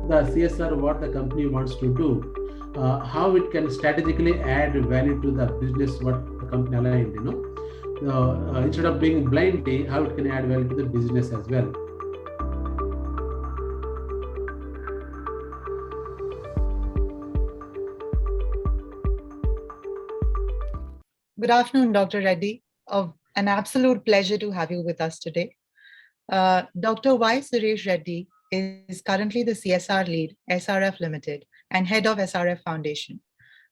the CSR, what the company wants to do, how it can strategically add value to the business, what company aligned, instead of being blindly, how it can add value to the business as well. Good afternoon, Dr. Reddy. An absolute pleasure to have you with us today. Dr. Y. Suresh Reddy is currently the CSR lead, SRF Limited, and head of SRF Foundation.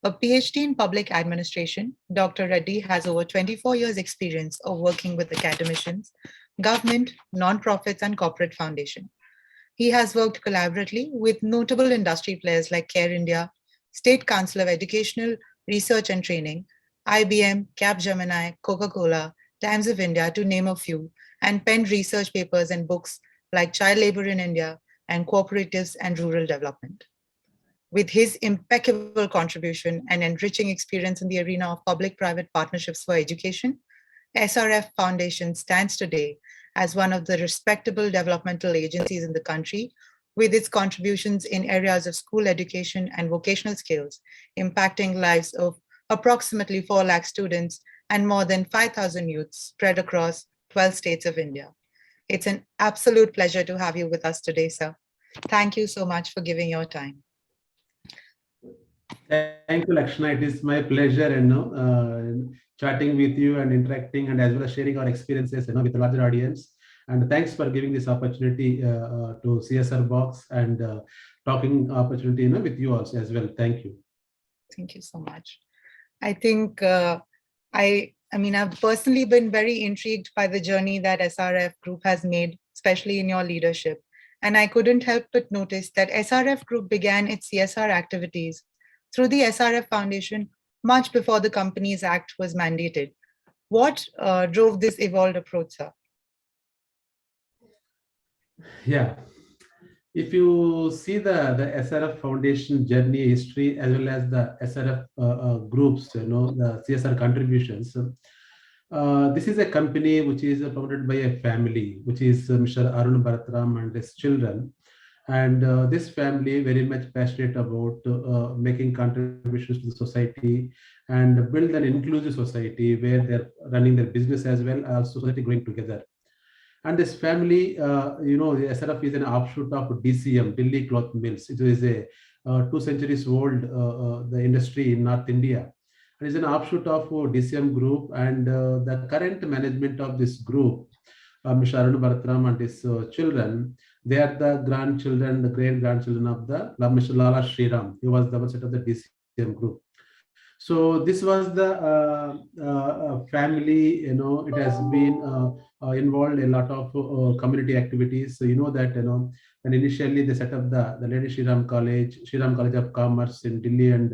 A PhD in public administration, Dr. Reddy has over 24 years' experience of working with academicians, government, non-profits, and corporate foundation. He has worked collaboratively with notable industry players like Care India, State Council of Educational Research and Training, IBM, Capgemini, Coca Cola, Times of India, to name a few, and penned research papers and books like Child Labor in India and Cooperatives and Rural Development. With his impeccable contribution and enriching experience in the arena of public-private partnerships for education, SRF Foundation stands today as one of the respectable developmental agencies in the country, with its contributions in areas of school education and vocational skills, impacting lives of approximately 4 lakh students and more than 5,000 youths spread across 12 states of India. It's an absolute pleasure to have you with us today, sir. Thank you so much for giving your time. Thank you, Lakshana. It is my pleasure, chatting with you and interacting, and as well as sharing our experiences, with a larger audience. And thanks for giving this opportunity to CSR Box and talking opportunity, with you also as well. Thank you. Thank you so much. I think I've personally been very intrigued by the journey that SRF Group has made, especially in your leadership. And I couldn't help but notice that SRF Group began its CSR activities through the SRF Foundation much before the Companies Act was mandated. What drove this evolved approach, sir? Yeah. If you see the SRF Foundation journey history, as well as the SRF groups, the CSR contributions, this is a company which is founded by a family, which is Mr. Arun Bharatram and his children. And this family very much passionate about making contributions to the society and build an inclusive society where they're running their business as well as society growing together. And this family, the SRF is an offshoot of DCM, Delhi Cloth Mills. It is a 2 centuries old the industry in North India. It is an offshoot of DCM group, and the current management of this group, Mr. Arun Bharatram and his children, they are the grandchildren, the great-grandchildren of the Mr. Lala Sriram. He was the set of the DCM group. So this was the family, it has been involved in a lot of community activities. So that, and initially they set up the Lady Shriram College of Commerce in Delhi and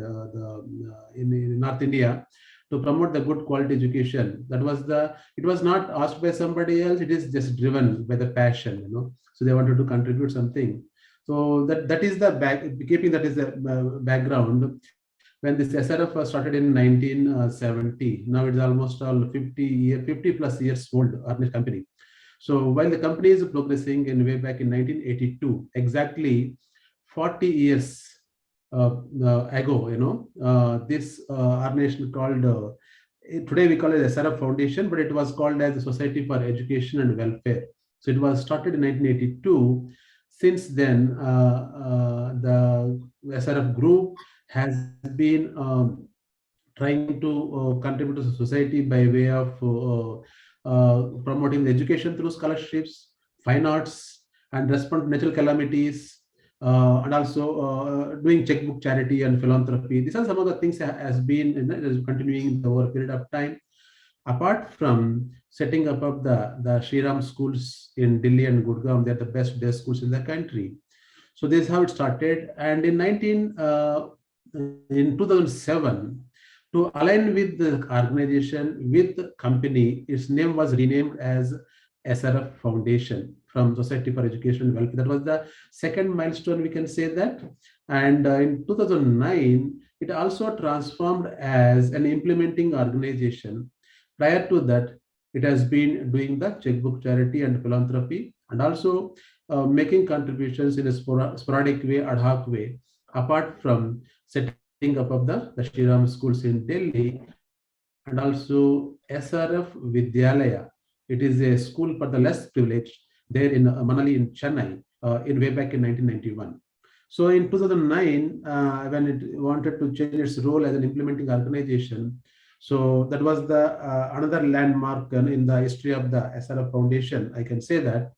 in North India to promote the good quality education. It was not asked by somebody else, it is just driven by the passion, So they wanted to contribute something. So that is the background. When this SRF was started in 1970, now it's almost all 50 plus years old company. So while the company is progressing in way back in 1982, exactly 40 years ago, this organization called, today we call it SRF Foundation, but it was called as the Society for Education and Welfare. So it was started in 1982. Since then, the SRF Group has been trying to contribute to society by way of promoting the education through scholarships, fine arts, and respond to natural calamities, and also doing checkbook charity and philanthropy. These are some of the things that has been continuing over a period of time. Apart from setting up of the Shriram schools in Delhi and Gurgaon, they're the best day schools in the country. So this is how it started. And in 2007, to align with the organization, with the company, its name was renamed as SRF Foundation, from Society for Education and Welfare. That was the second milestone, we can say that. And in 2009, it also transformed as an implementing organization. Prior to that, it has been doing the checkbook charity and philanthropy. And also, making contributions in a sporadic way, ad hoc way, apart from setting up of the Shriram schools in Delhi, and also SRF Vidyalaya. It is a school for the less privileged there in Manali in Chennai in way back in 1991. So in 2009, when it wanted to change its role as an implementing organization, so that was the another landmark in the history of the SRF Foundation. I can say that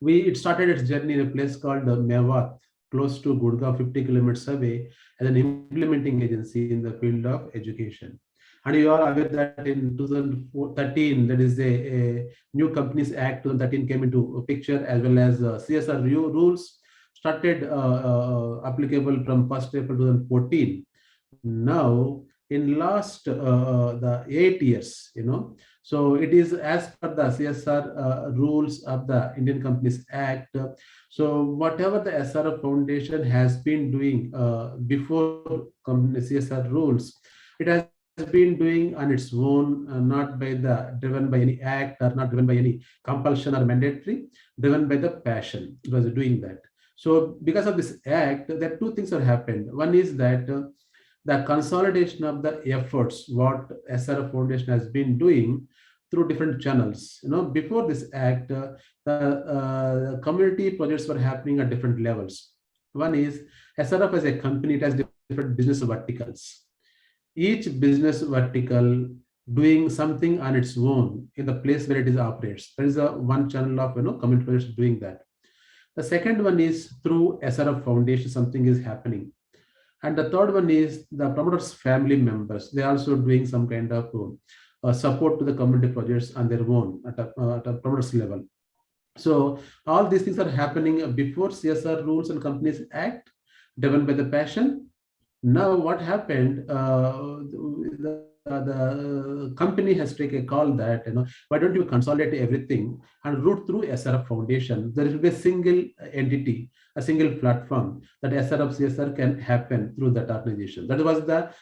it started its journey in a place called Mewat, close to Gurgaon, 50 kilometers away, as an implementing agency in the field of education. And you are aware that in 2013, that is a new Companies Act 2013 came into picture, as well as CSR rules started applicable from 1st April 2014. Now, in last the 8 years, so it is as per the CSR rules of the Indian Companies Act. So whatever the SRF Foundation has been doing before CSR rules, it has been doing on its own, not driven by any act, or not driven by any compulsion or mandatory, driven by the passion. It was doing that. So because of this act, there are two things that happened. One is that the consolidation of the efforts what SRF Foundation has been doing through different channels. Before this act, the community projects were happening at different levels. One is SRF as a company, it has different business verticals. Each business vertical doing something on its own in the place where it is operates. There is a one channel of community projects doing that. The second one is through SRF Foundation, something is happening. And the third one is the promoters' family members. They are also doing some kind of support to the community projects on their own at a promoters level. So all these things are happening before CSR rules and Companies Act, driven by the passion. Now what happened? The company has taken a call that why don't you consolidate everything and route through SRF Foundation? There will be a single entity, a single platform that SRF CSR can happen through that organization. That was the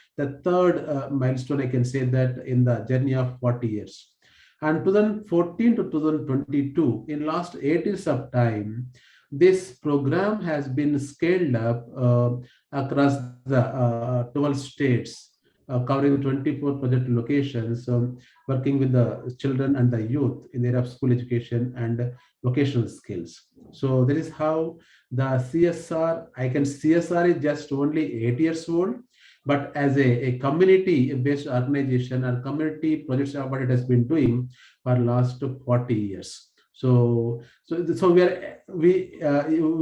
third milestone, I can say, that in the journey of 40 years. And 2014 to 2022, in last 8 years of time, this program has been scaled up across the 12 states, covering 24 project locations, working with the children and the youth in the area of school education and vocational skills. So that is how the CSR is just only 8 years old, but as a community-based organization or community projects, what it has been doing for last 40 years. So we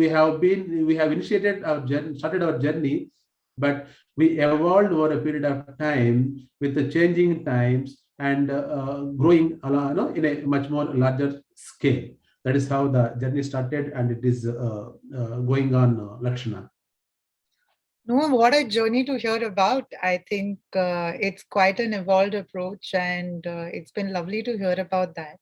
have initiated our journey, started our journey, but we evolved over a period of time with the changing times and growing in a much more larger scale. That is how the journey started, and it is going on, Lakshana. No, what a journey to hear about. I think it's quite an evolved approach, and it's been lovely to hear about that.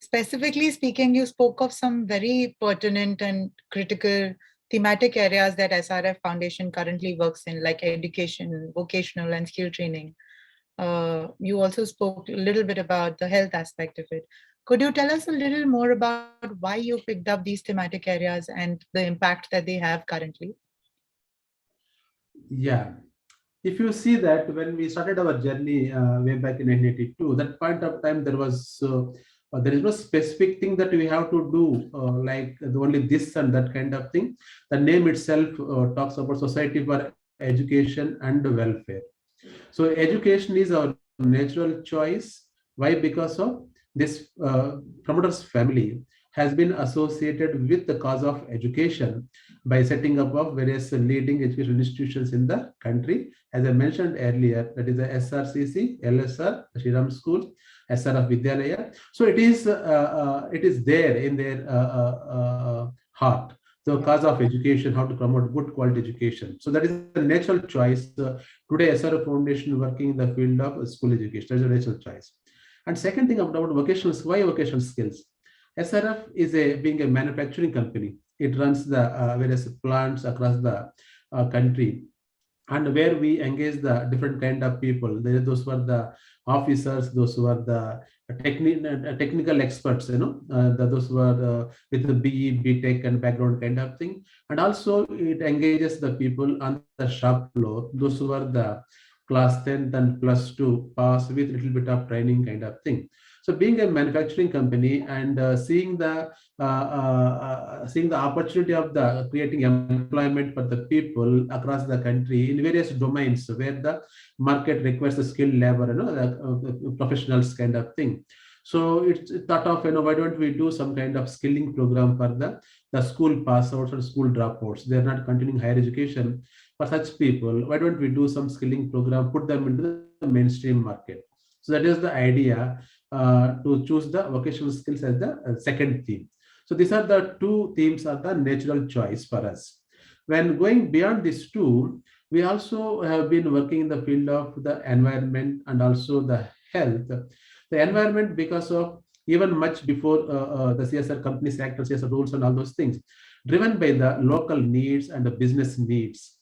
Specifically speaking, you spoke of some very pertinent and critical thematic areas that SRF Foundation currently works in, like education, vocational, and skill training. You also spoke a little bit about the health aspect of it. Could you tell us a little more about why you picked up these thematic areas and the impact that they have currently? Yeah. If you see that when we started our journey way back in 1982, that point of time there is no specific thing that we have to do, like only this and that kind of thing. The name itself talks about Society for Education and Welfare. So education is our natural choice. Why? Because of this promoter's family has been associated with the cause of education by setting up of various leading education institutions in the country. As I mentioned earlier, that is the SRCC, LSR, Shriram School, SRF Vidyalaya. So it is there in their heart. The cause of education, how to promote good quality education. So that is a natural choice. Today, SRF Foundation working in the field of school education. That is a natural choice. And second thing about vocational, why vocational skills? SRF is being a manufacturing company. It runs the various plants across the country, and where we engage the different kind of people. Those were the officers, those were the technical experts, those who are with the BE, BTech and background kind of thing. And also it engages the people on the shop floor, those who are the class 10th and plus 2 pass with little bit of training kind of thing. So being a manufacturing company and seeing the opportunity of the creating employment for the people across the country in various domains where the market requires the skilled labor, the professionals kind of thing. So it's thought of, why don't we do some kind of skilling program for the school pass outs or school dropouts? They're not continuing higher education. For such people, why don't we do some skilling program, put them into the mainstream market? So that is the idea, to choose the vocational skills as the second theme. So these are the two themes are the natural choice for us. When going beyond these two, we also have been working in the field of the environment and also the health. The environment, because of even much before the CSR Companies Act and CSR rules and all those things, driven by the local needs and the business needs.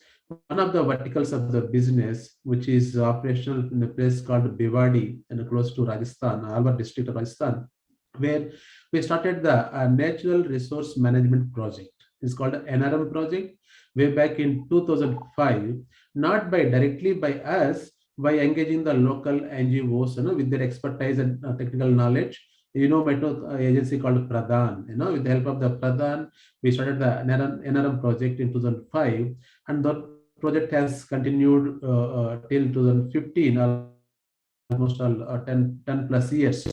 One of the verticals of the business, which is operational in a place called Bhiwadi, close to Rajasthan, Alwar district of Rajasthan, where we started the Natural Resource Management Project. It's called NRM project, way back in 2005, not by directly by us, by engaging the local NGOs, with their expertise and technical knowledge. Might know agency called Pradhan. With the help of the Pradhan, we started the NRM project in 2005, and that project has continued till 2015, almost 10 plus years.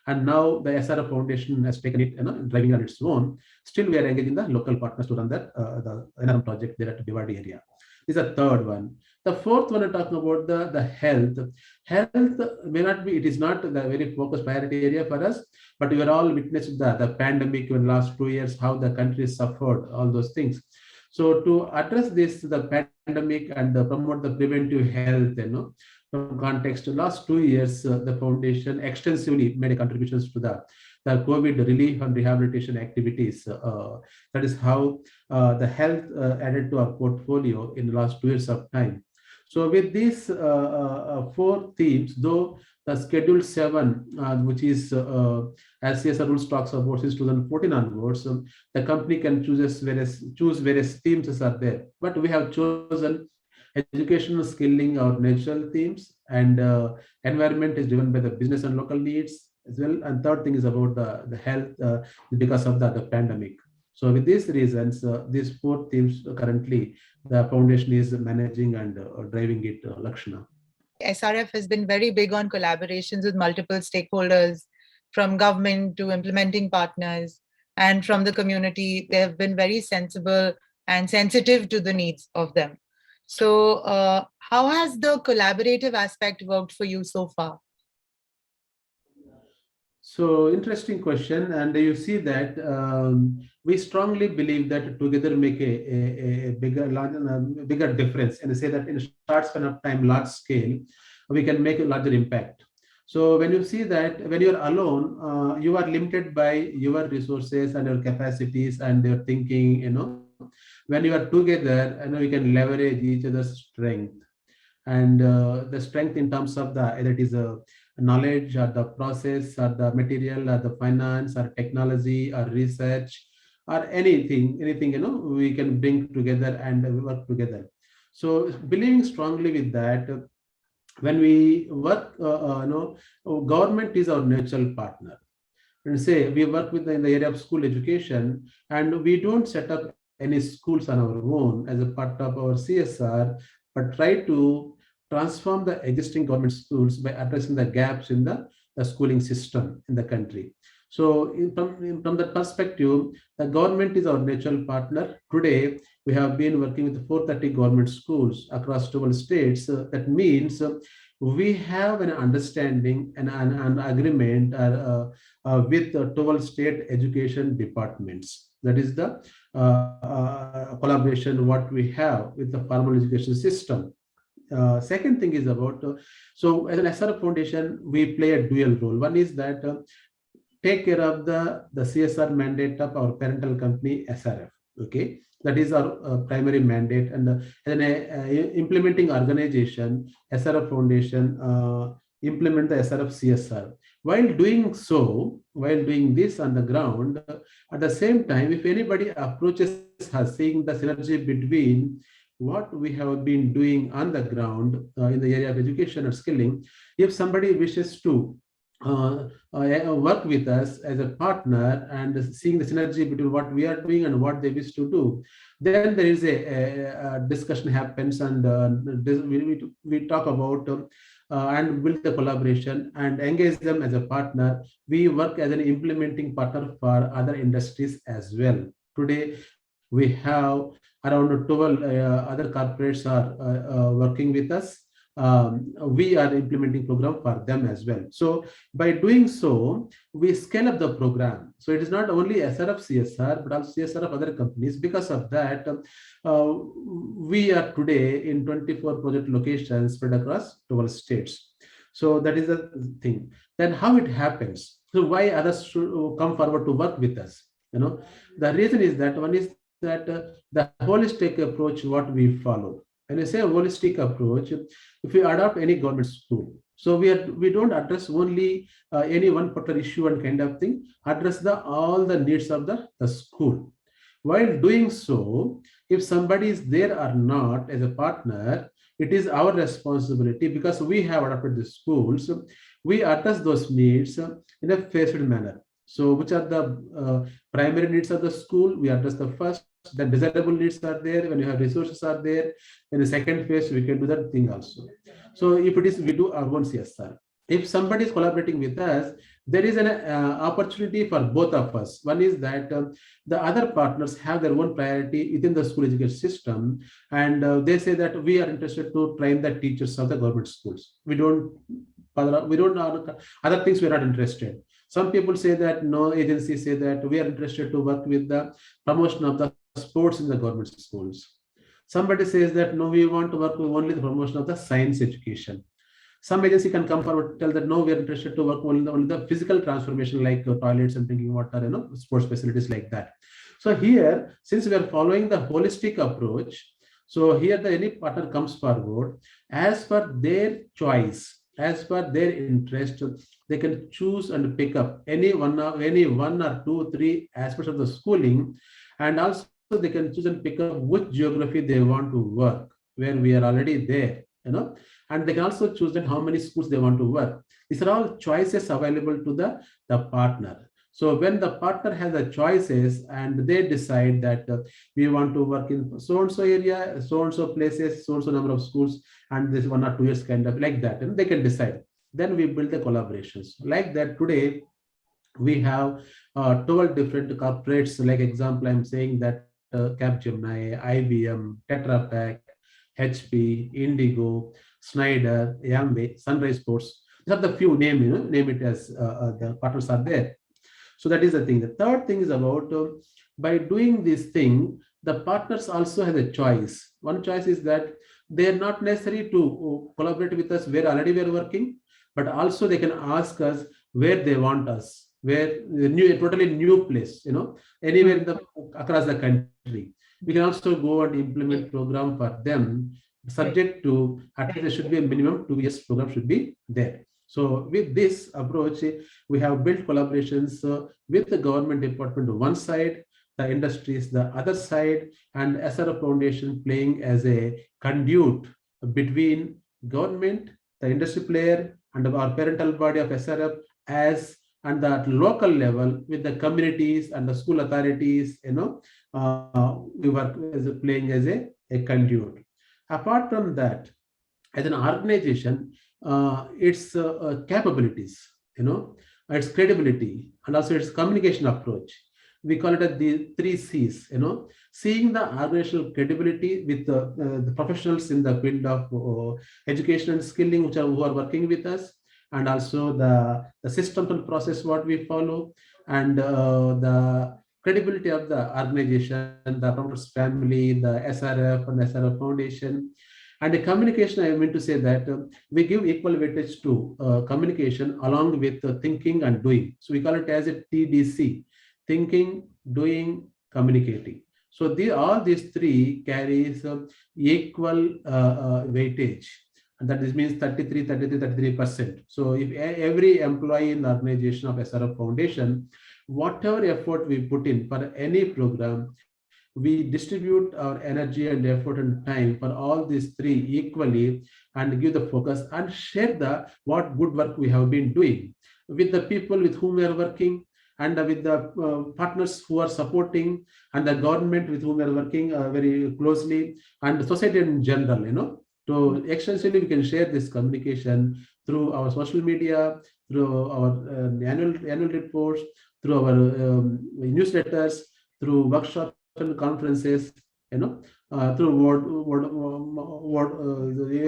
And now the SRF Foundation has taken it, driving on its own. Still, we are engaging the local partners to run that the NRM project there at the Bhiwadi area. This is the third one. The fourth one, I'm talking about the health. Health may not be, it is not the very focused priority area for us, but we are all witnessed the pandemic in the last 2 years, how the country suffered, all those things. So to address this, the pandemic and promote the preventive health, from context, last 2 years, the foundation extensively made contributions to the COVID relief and rehabilitation activities. That is how the health added to our portfolio in the last 2 years of time. So with these four themes, though the Schedule 7, which is as CSR rules talks about since 2014 onwards, the company can choose various themes as are there. But we have chosen educational skilling or natural themes, and environment is driven by the business and local needs as well. And third thing is about the health because of the pandemic. So with these reasons, these four themes currently the foundation is managing and driving it, Lakshana. SRF has been very big on collaborations with multiple stakeholders, from government to implementing partners, and from the community. They have been very sensible and sensitive to the needs of them. So how has the collaborative aspect worked for you so far? So interesting question, and you see that we strongly believe that together make a bigger difference, and say that in a short span of time, large scale, we can make a larger impact. So when you see that when you are alone, you are limited by your resources and your capacities and your thinking. When you are together, you can leverage each other's strength, and the strength in terms of the either it is a knowledge or the process or the material or the finance or technology or research or anything we can bring together and work together. So believing strongly with that, when we work, government is our natural partner. And say we work with in the area of school education, and we don't set up any schools on our own as a part of our CSR, but try to transform the existing government schools by addressing the gaps in the schooling system in the country. So from that perspective, the government is our natural partner. Today, we have been working with 430 government schools across 12 states. That means we have an understanding and an agreement with 12 state education departments. That is the collaboration what we have with the formal education system. Second thing is about, so as an SRF Foundation, we play a dual role. One is that take care of the CSR mandate of our parental company, SRF. Okay, that is our primary mandate. And as an implementing organization, SRF Foundation implement the SRF CSR. While doing this on the ground, at the same time, if anybody approaches us seeing the synergy between what we have been doing on the ground in the area of education or skilling, if somebody wishes to work with us as a partner and seeing the synergy between what we are doing and what they wish to do, then there is a discussion happens, and we talk about and build the collaboration and engage them as a partner. We work as an implementing partner for other industries as well. Today, we have around 12 other corporates are working with us. We are implementing program for them as well. So by doing so, we scale up the program. So it is not only SRF CSR, but also CSR of other companies. Because of that, we are today in 24 project locations spread across 12 states. So that is the thing. Then how it happens? So why others should come forward to work with us? The reason is that one is that the holistic approach what we follow. When I say a holistic approach, if we adopt any government school, so we don't address only any one particular issue and kind of thing, address all the needs of the school. While doing so, if somebody is there or not as a partner, it is our responsibility, because we have adopted the schools, we address those needs in a phased manner. So which are the primary needs of the school? We address the first, then desirable needs are there. When you have resources are there, in the second phase, we can do that thing also. So if it is, we do our own CSR. If somebody is collaborating with us, there is an opportunity for both of us. One is that the other partners have their own priority within the school education system, and they say that we are interested to train the teachers of the government schools. We don't other things, we are not interested. Some people say that, no, agencies say that we are interested to work with the promotion of the sports in the government schools. Somebody says that, no, we want to work with only the promotion of the science education. Some agency can come forward and tell that, no, we are interested to work only the physical transformation, like toilets and drinking water, sports facilities like that. So here, since we are following the holistic approach, so here any partner comes forward as per their choice, as per their interest. They can choose and pick up any one or two, three aspects of the schooling, and also they can choose and pick up which geography they want to work, where we are already there, and they can also choose then how many schools they want to work. These are all choices available to the partner. So when the partner has the choices and they decide that we want to work in so-and-so area, so-and-so places, so-and-so number of schools, and this 1 or 2 years kind of like that, and they can decide. Then we build the collaborations. Like that, today, we have 12 different corporates. Like example, I'm saying that Capgemini, IBM, Tetra Pak, HP, Indigo, Schneider, Yamway, Sunrise Sports. These are the few name it as the partners are there. So that is the thing. The third thing is about by doing this thing, the partners also have a choice. One choice is that they are not necessary to collaborate with us where already we are working, but also they can ask us where they want us, where a totally new place, anywhere across the country. We can also go and implement program for them, subject to at least there should be a minimum 2 years program should be there. So with this approach, we have built collaborations with the government department on one side, the industries the other side, and SRF Foundation playing as a conduit between government, the industry player, and our parental body of SRF and that local level with the communities and the school authorities. We work as playing as a conduit. Apart from that, as an organization, its capabilities, its credibility, and also its communication approach. We call it the 3 C's, seeing the organizational credibility with the professionals in the field of education and skilling, who are working with us, and also the systems and process what we follow, and the credibility of the organization, the promoters family, the SRF and SRF Foundation. And the communication, I mean to say that we give equal weightage to communication along with thinking and doing. So we call it as a TDC, thinking, doing, communicating. So all these 3 carries equal weightage. and that is means 33%. So if every employee in the organization of SRF Foundation, whatever effort we put in for any program, we distribute our energy and effort and time for all these three equally, and give the focus and share the what good work we have been doing with the people with whom we are working, and with the partners who are supporting, and the government with whom we are working very closely, and the society in general, to extensively we can share this communication through our social media, through our annual reports, through our newsletters, through workshops and conferences, through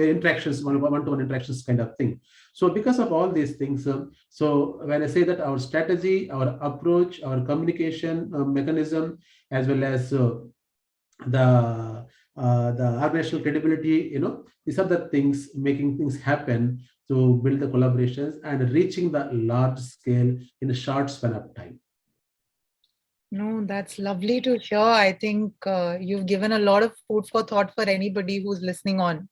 interactions, one-to-one interactions kind of thing. So because of all these things, so when I say that our strategy, our approach, our communication mechanism, as well as the organizational credibility, these are the things making things happen to build the collaborations and reaching the large scale in a short span of time. No, that's lovely to hear. I think you've given a lot of food for thought for anybody who's listening on.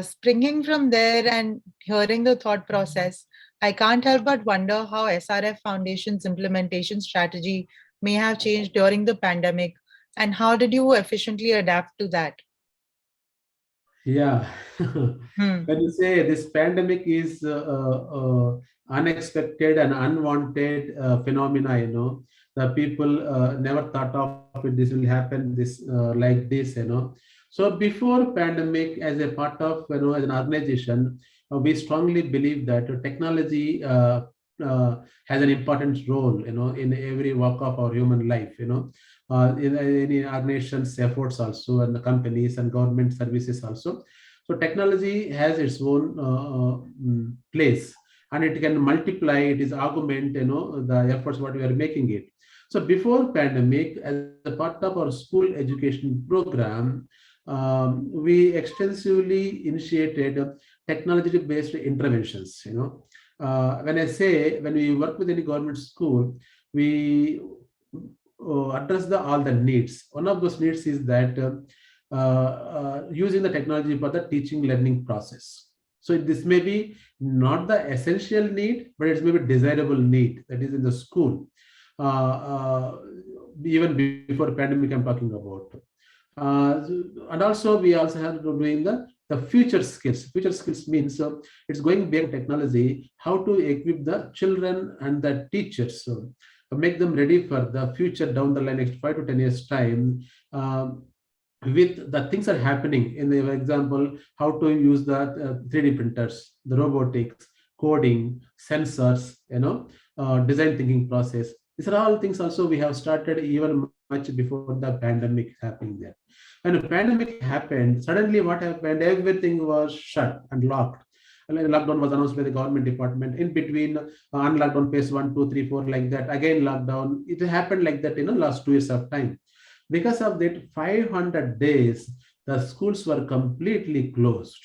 Springing from there and hearing the thought process, I can't help but wonder how SRF Foundation's implementation strategy may have changed during the pandemic, and how did you efficiently adapt to that? Yeah. Hmm. When you say this pandemic is unexpected and unwanted phenomena, the people never thought of it. This will happen this like this, So before pandemic, as a part of, as an organization, we strongly believe that technology has an important role, in every walk of our human life, in any organization's efforts also, and the companies and government services also. So technology has its own place, and it can multiply, it is augment, the efforts what we are making it. So before pandemic, as a part of our school education program, we extensively initiated technology-based interventions. When we work with any government school, we address all the needs. One of those needs is that using the technology for the teaching learning process. So this may be not the essential need, but it's maybe desirable need that is in the school. Even before pandemic, I'm talking about. And also we also have to doing the future skills. Future skills means it's going beyond technology, how to equip the children and the teachers, make them ready for the future down the line, next 5 to 10 years time, with the things are happening in the example, how to use the 3D printers, the robotics, coding, sensors, design thinking process. These are all things also we have started even much before the pandemic happening there. When the pandemic happened, suddenly what happened? Everything was shut and locked. Lockdown was announced by the government department. In between, unlockdown phase 1, 2, 3, 4, like that. Again, lockdown. It happened like that in the last 2 years of time. Because of that, 500 days, the schools were completely closed.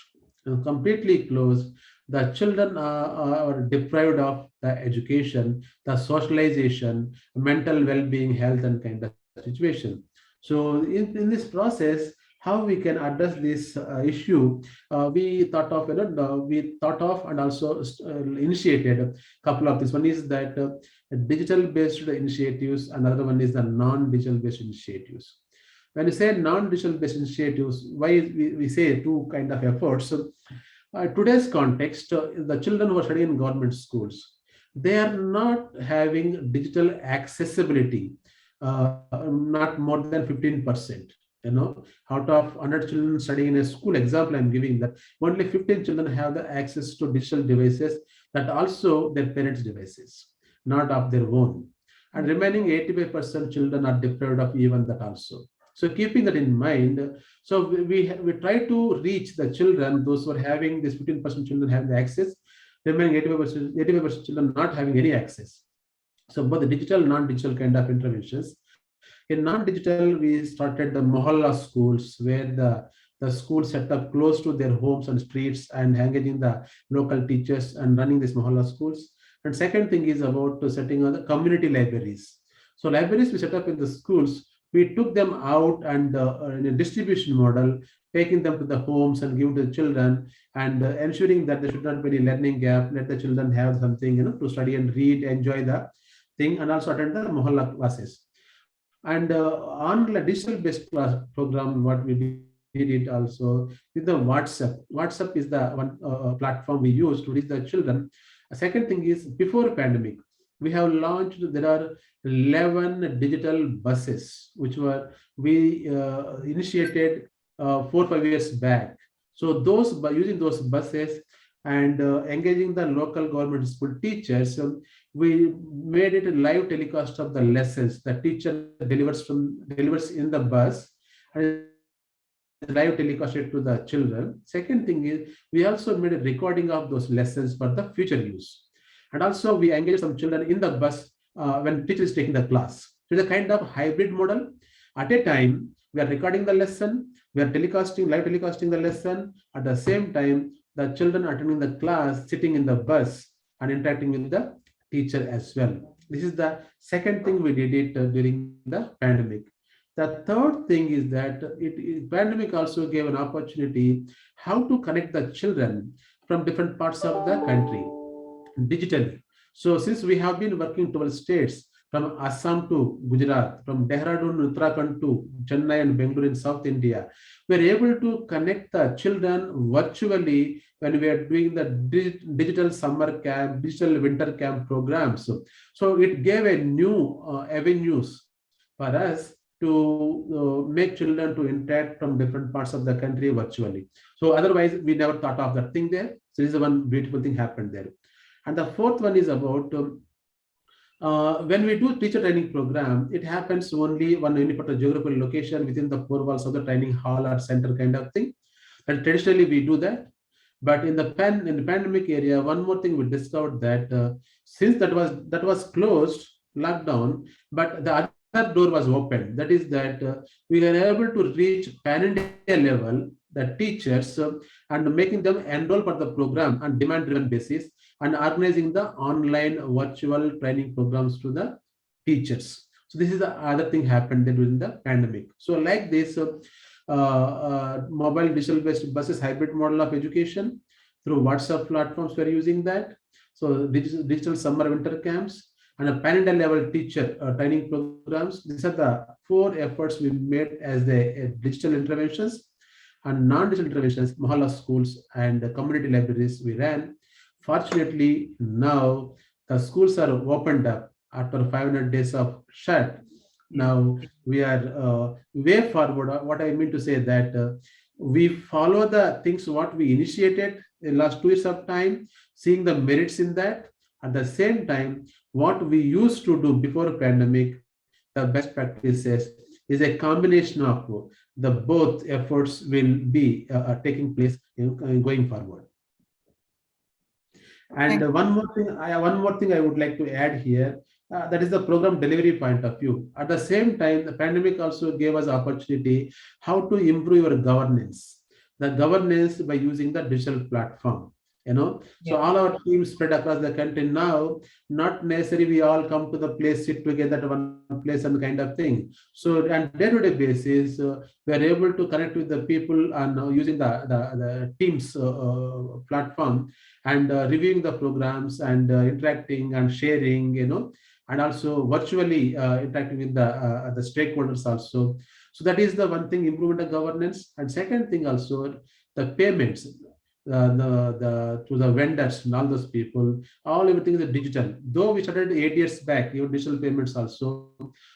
Completely closed. The children are deprived of the education, the socialization, mental well-being, health, and kind of situation. So in this process, how we can address this issue, we thought of, and also initiated a couple of things. One is that digital-based initiatives, another one is the non-digital based initiatives. When you say non-digital based initiatives, why we say two kind of efforts? Today's context, the children who are studying in government schools, they are not having digital accessibility, not more than 15%. Out of 100 children studying in a school, example I'm giving, that only 15 children have the access to digital devices, that also their parents' devices, not of their own. And remaining 85% children are deprived of even that also. So keeping that in mind, so we try to reach the children, those who are having this 15% children have the access, remaining 85% children not having any access. So both the digital, non-digital kind of interventions. In non-digital, we started the Mohalla schools, where the schools set up close to their homes and streets and engaging the local teachers and running these Mohalla schools. And second thing is about setting up the community libraries. So libraries we set up in the schools we took them out and in a distribution model, taking them to the homes and giving to the children, and ensuring that there should not be any learning gap. Let the children have something, to study and read, enjoy the thing, and also attend the mohalla classes. And on the digital based class program, what we did it also with the WhatsApp is the one platform we use to reach the children. A second thing is, before pandemic, we have launched, there are 11 digital buses which were we initiated 4 5 years back. So those, by using those buses and engaging the local government school teachers, we made it a live telecast of the lessons the teacher delivers in the bus, and is live telecasted to the children. Second thing is, we also made a recording of those lessons for the future use. And also we engage some children in the bus when teacher is taking the class. So it's a kind of hybrid model. At a time, we are recording the lesson, we are live telecasting the lesson. At the same time, the children attending the class, sitting in the bus and interacting with the teacher as well. This is the second thing we did it during the pandemic. The third thing is that pandemic also gave an opportunity how to connect the children from different parts of the country digitally. So since we have been working 12 states, from Assam to Gujarat, from Dehradun, Uttarakhand to Chennai and Bangalore in South India, we are able to connect the children virtually when we are doing the digital summer camp, digital winter camp programs. So it gave a new avenues for us to make children to interact from different parts of the country virtually. So otherwise, we never thought of that thing there. So this is the one beautiful thing happened there. And the fourth one is about when we do teacher training program, it happens only one any particular geographical location within the four walls of the training hall or center kind of thing. And traditionally we do that. But in the pandemic area, one more thing we discovered that since that was closed, lockdown, but the other door was open. That is that we are able to reach pan-India level the teachers and making them enroll for the program on demand-driven basis, and organizing the online virtual training programs to the teachers. So this is the other thing happened during the pandemic. So like this, mobile digital based buses hybrid model of education through WhatsApp platforms, we're using that. So digital summer winter camps and a pan-India level teacher training programs. These are the four efforts we made as the digital interventions. And non-digital interventions, mohalla schools and community libraries we ran. Fortunately, now the schools are opened up after 500 days of shut. Now we are way forward. What I mean to say that we follow the things what we initiated in last 2 years of time, seeing the merits in that. At the same time, what we used to do before pandemic, the best practices is a combination of the both efforts will be taking place going forward. And one more thing I would like to add here, that is the program delivery point of view. At the same time, the pandemic also gave us opportunity how to improve your governance. The governance by using the digital platform. So all our teams spread across the country now, not necessarily we all come to the place, sit together at one place and kind of thing. So on day-to-day basis, we are able to connect with the people and using the teams platform and reviewing the programs and interacting and sharing, and also virtually interacting with the stakeholders also. So that is the one thing, improvement of governance. And second thing also, the payments. To the vendors and all those people, everything is digital. Though we started 8 years back, even digital payments also,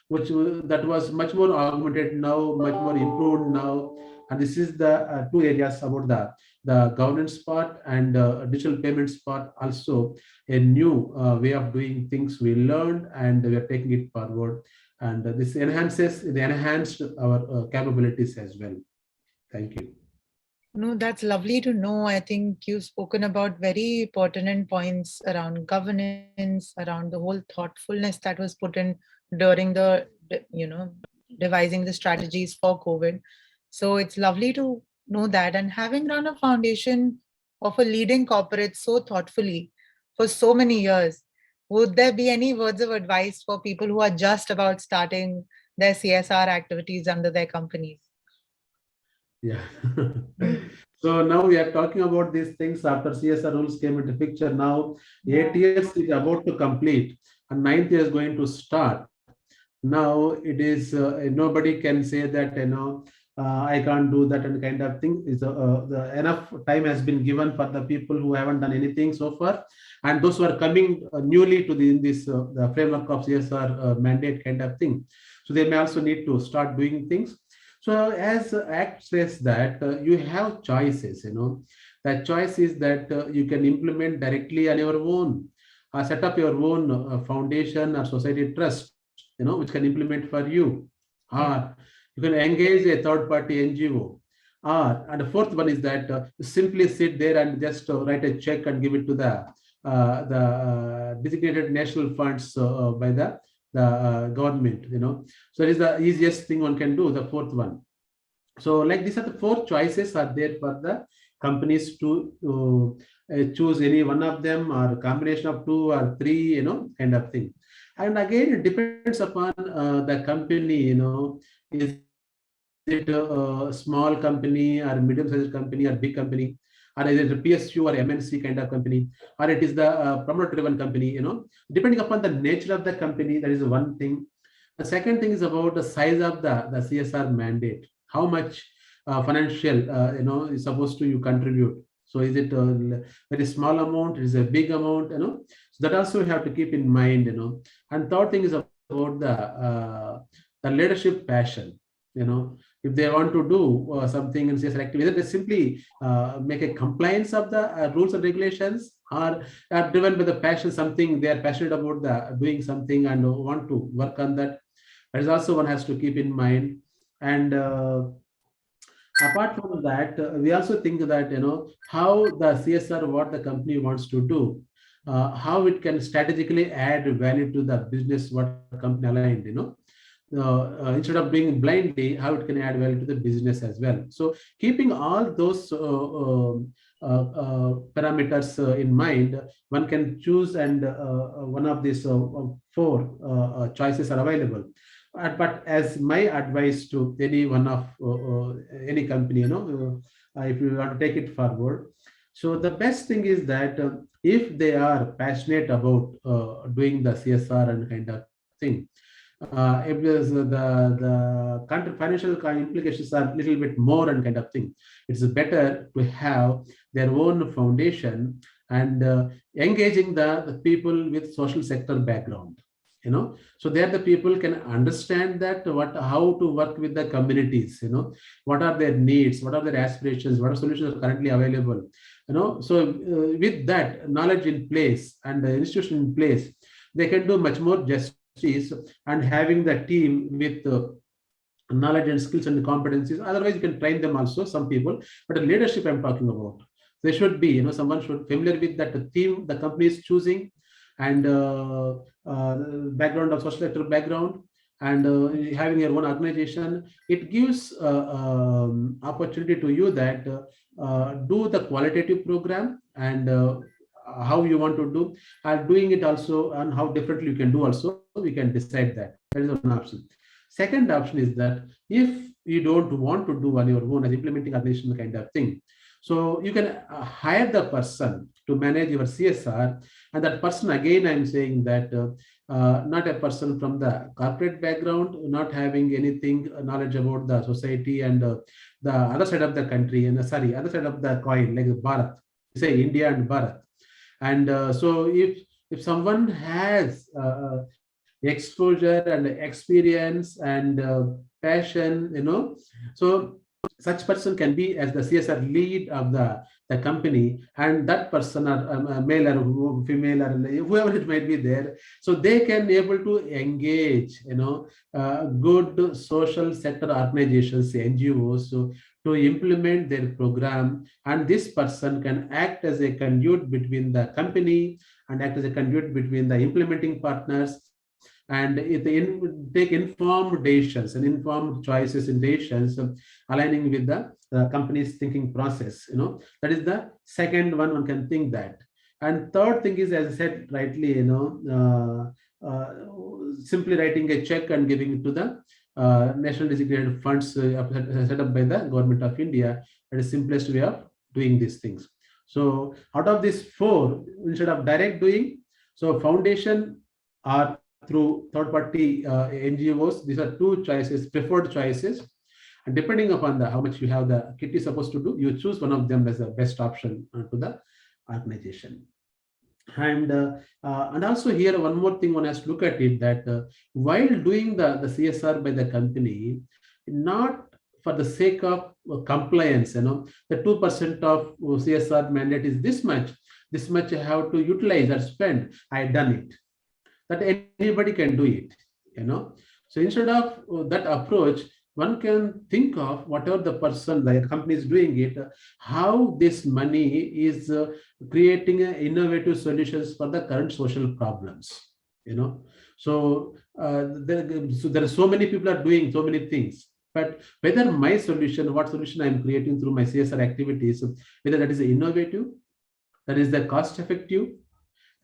which that was much more augmented now, much more improved now. And this is the two areas about the governance part and digital payments part. Also, a new way of doing things we learned, and we are taking it forward. And this enhanced our capabilities as well. Thank you. No, that's lovely to know. I think you've spoken about very pertinent points around governance, around the whole thoughtfulness that was put in during the, devising the strategies for COVID. So it's lovely to know that. And having run a foundation of a leading corporate so thoughtfully for so many years, would there be any words of advice for people who are just about starting their CSR activities under their companies. Yeah. So now we are talking about these things after CSR rules came into picture. Now Yeah. 8 years is about to complete, and ninth year is going to start. Now it is nobody can say that I can't do that and kind of thing. Is enough time has been given for the people who haven't done anything so far, and those who are coming newly to in this the framework of CSR mandate kind of thing. So they may also need to start doing things. So as Act says that you have choices, that choice is that you can implement directly on your own, set up your own foundation or society trust, which can implement for you, Yeah. or you can engage a third party NGO, and the fourth one is that simply sit there and just write a check and give it to the designated national funds by the government, so it is the easiest thing one can do, the fourth one. So like these are the four choices are there for the companies to choose any one of them or combination of two or three, kind of thing. And again, it depends upon the company, is it a small company or medium-sized company or big company, or is it a PSU or MNC kind of company, or it is the promoter-driven company, depending upon the nature of the company, that is one thing. The second thing is about the size of the CSR mandate. How much financial, is supposed to you contribute. So is it a very small amount? Is it a big amount? So that also we have to keep in mind. And third thing is about the leadership passion. If they want to do something in CSR activity, they simply make a compliance of the rules and regulations, or are driven by the passion, something they are passionate about the doing something and want to work on that. That is also one has to keep in mind. And apart from that, we also think that how the CSR, what the company wants to do, how it can strategically add value to the business, what company aligned, instead of doing blindly, how it can add value to the business as well. So keeping all those parameters in mind, one can choose, and one of these four choices are available. But as my advice to any one of any company, if you want to take it forward, so the best thing is that if they are passionate about doing the CSR and kind of thing, if there's the country financial implications are a little bit more and kind of thing, it's better to have their own foundation and engaging the people with social sector background. So there the people can understand that how to work with the communities, what are their needs, what are their aspirations, what are solutions are currently available, so with that knowledge in place and the institution in place, they can do much more justice, and having the team with knowledge and skills and competencies. Otherwise you can train them also, some people, but the leadership I'm talking about, they should be, someone should familiar with that theme the company is choosing, and background of social sector background, and having your own organization. It gives opportunity to you that do the qualitative program, and how you want to do, and doing it also, and how differently you can do also, we can decide that. That is one option. Second option is that if you don't want to do on your own as implementing organization kind of thing, so you can hire the person to manage your CSR, and that person, again I'm saying that not a person from the corporate background, not having anything knowledge about the society and the other side of the country, and other side of the coin, like Bharat, say India and Bharat. And so if someone has exposure and experience and passion, so such person can be as the CSR lead of the company, and that person, or male or female or whoever it might be there, so they can able to engage, good social sector organizations, NGOs, so to implement their program, and this person can act as a conduit between the company and act as a conduit between the implementing partners, and take informed decisions and informed choices and decisions, aligning with the company's thinking process. That is the second one can think that. And third thing is, as I said rightly, simply writing a check and giving it to the national designated funds set up by the government of India. That is simplest way of doing these things. So out of these four, instead of direct doing, so foundation or through third-party NGOs, these are two choices, preferred choices. And depending upon how much you have the kit is supposed to do, you choose one of them as the best option to the organization. And also here one more thing one has to look at it, that while doing the CSR by the company, not for the sake of compliance, the 2% of CSR mandate is this much I have to utilize or spend, I done it. That anybody can do it, So instead of that approach, one can think of whatever the person, the company is doing it, how this money is creating innovative solutions for the current social problems, So, there are so many people are doing so many things, but whether my solution, what solution I'm creating through my CSR activities, whether that is innovative, that is the cost effective,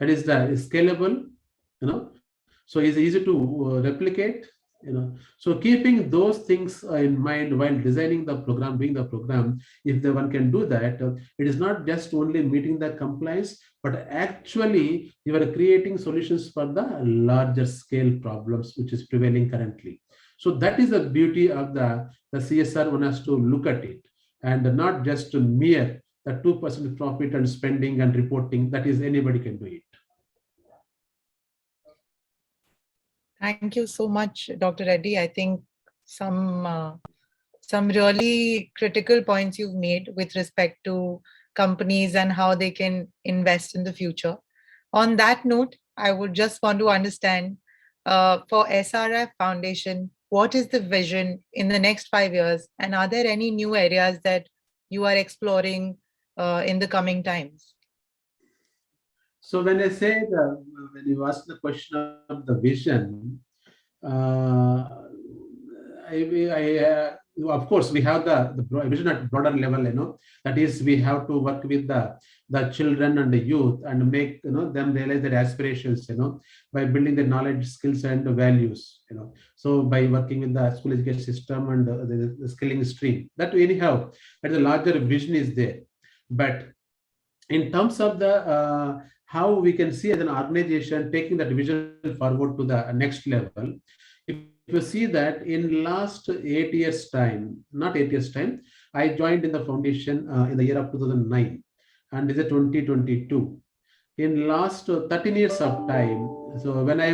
that is the scalable, so it's easy to replicate, so keeping those things in mind while designing the program, doing the program, if the one can do that, it is not just only meeting the compliance, but actually you are creating solutions for the larger scale problems which is prevailing currently. So that is the beauty of the CSR. One has to look at it and not just mere the 2% profit and spending and reporting. That is, anybody can do it. Thank you so much, Dr. Reddy. I think some really critical points you've made with respect to companies and how they can invest in the future. On that note, I would just want to understand for SRF Foundation, what is the vision in the next 5 years? And are there any new areas that you are exploring in the coming times? So when I say when you ask the question of the vision, of course we have the vision at broader level, that is we have to work with the children and the youth and make them realize their aspirations, by building their knowledge, skills and values, so by working with the school education system and the skilling stream, that anyhow, but the larger vision is there. But in terms of the how we can see as an organization taking that vision forward to the next level, if you see that in last 8 years time, not 8 years time, I joined in the foundation in the year of 2009, and this is 2022. In last 13 years of time, so when I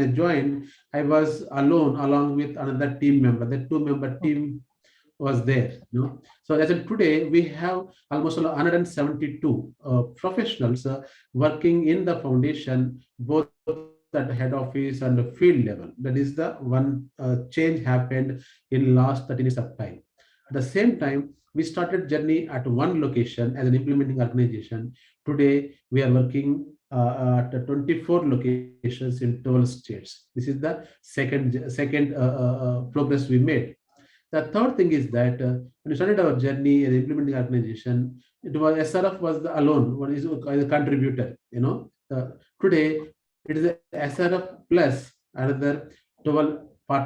joined, I was alone along with another team member. The 2-member team was there. So as of today, we have almost 172 professionals working in the foundation, both at the head office and the field level. That is the one change happened in last 13 years of time. At the same time, we started journey at one location as an implementing organization. Today, we are working at 24 locations in 12 states. This is the second progress we made. The third thing is that when we started our journey as an implementing organization, it was SRF was the alone, one is a contributor. Today, it is a SRF plus another 12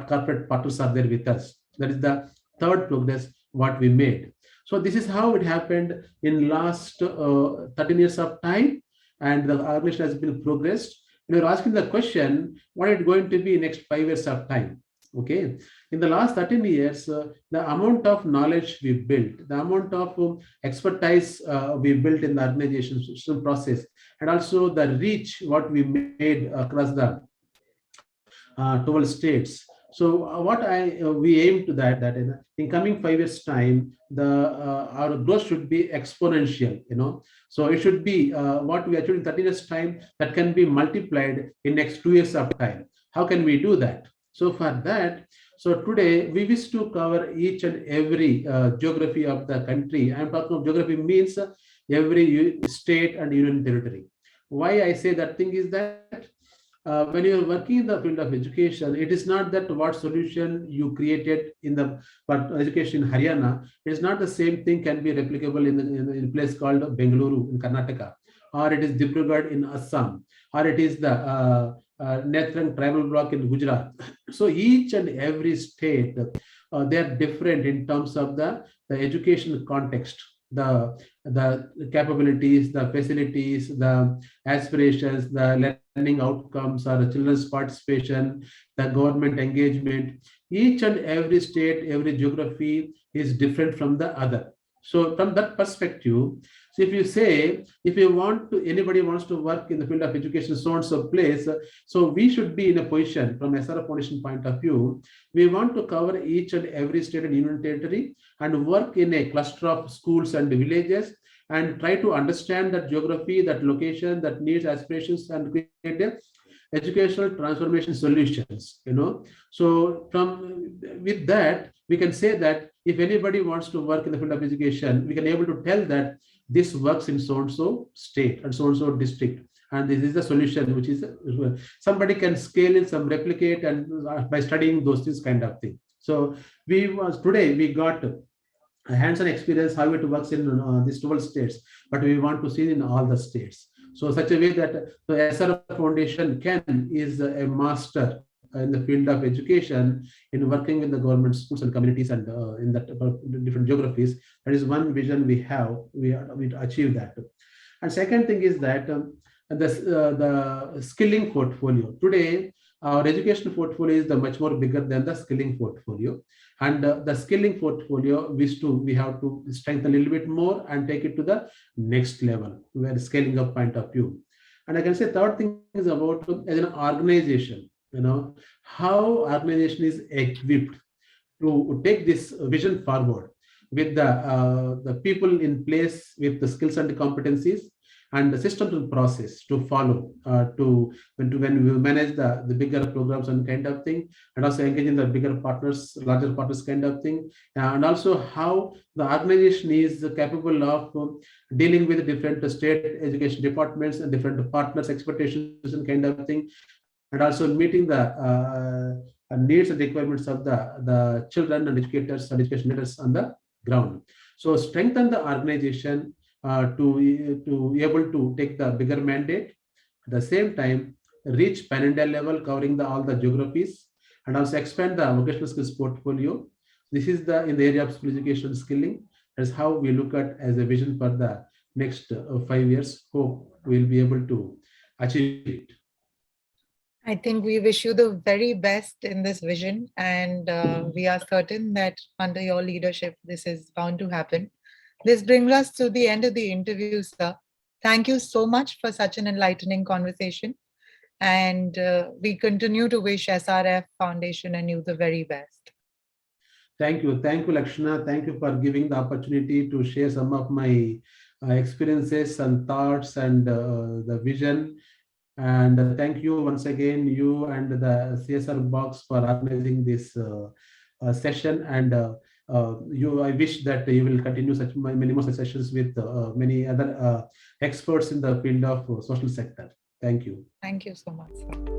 corporate partners are there with us. That is the third progress what we made. So this is how it happened in last 13 years of time, and the organization has been progressed. And you're asking the question, what is it going to be next 5 years of time? Okay, in the last 13 years, the amount of knowledge we built, the amount of expertise we built in the organization system process, and also the reach what we made across the 12 states. So what we aim to that in coming 5 years time, our growth should be exponential. So it should be what we achieved in 13 years time that can be multiplied in next 2 years of time. How can we do that? So for that, so today we wish to cover each and every geography of the country. I'm talking of geography means every state and union territory. Why I say that thing is that when you are working in the field of education, it is not that what solution you created in the education in Haryana, it is not the same thing can be replicable in a place called Bengaluru in Karnataka, or it is Dibrugarh in Assam, or it is the Nethrang tribal block in Gujarat. So each and every state, they are different in terms of the education context, the capabilities, the facilities, the aspirations, the learning outcomes, or the children's participation, the government engagement. Each and every state, every geography is different from the other. So from that perspective, so if you say, if you want to, anybody wants to work in the field of education, so and so place, so we should be in a position from SRF Foundation point of view, we want to cover each and every state and union territory and work in a cluster of schools and villages and try to understand that geography, that location, that needs, aspirations, and create a educational transformation solutions. So from with that, we can say that if anybody wants to work in the field of education, we can able to tell that this works in so and so state and so and so district, and this is the solution, which is somebody can scale in some replicate and by studying those things kind of thing. So today we got a hands-on experience how it works in these 12 states, but we want to see in all the states. So such a way that the SRF Foundation is a master in the field of education in working with the government schools and communities and in the different geographies. That is one vision we have. We achieve that. And second thing is that the skilling portfolio. Today, our education portfolio is the much more bigger than the skilling portfolio. And the skilling portfolio, we have to strengthen a little bit more and take it to the next level, where scaling up point of view. And I can say third thing is about as an organization, how organization is equipped to take this vision forward with the people in place with the skills and competencies and the systems and process to follow when we manage the bigger programs and kind of thing, and also engaging the bigger partners, larger partners kind of thing, and also how the organization is capable of dealing with different state education departments and different partners' expectations and kind of thing, and also meeting the needs and requirements of the children and educators and education leaders on the ground. So strengthen the organization to be able to take the bigger mandate. At the same time, reach pan-India level, covering all the geographies, and also expand the vocational skills portfolio. This is in the area of school education skilling. That's how we look at as a vision for the next 5 years. Hope we'll be able to achieve it. I think we wish you the very best in this vision, and we are certain that under your leadership, this is bound to happen. This brings us to the end of the interview, sir. Thank you so much for such an enlightening conversation. And we continue to wish SRF Foundation and you the very best. Thank you, Lakshana. Thank you for giving the opportunity to share some of my experiences and thoughts and the vision. And thank you once again, you and the CSR box for organizing this session. And I wish that you will continue such many more sessions with many other experts in the field of social sector. Thank you. Thank you so much, sir.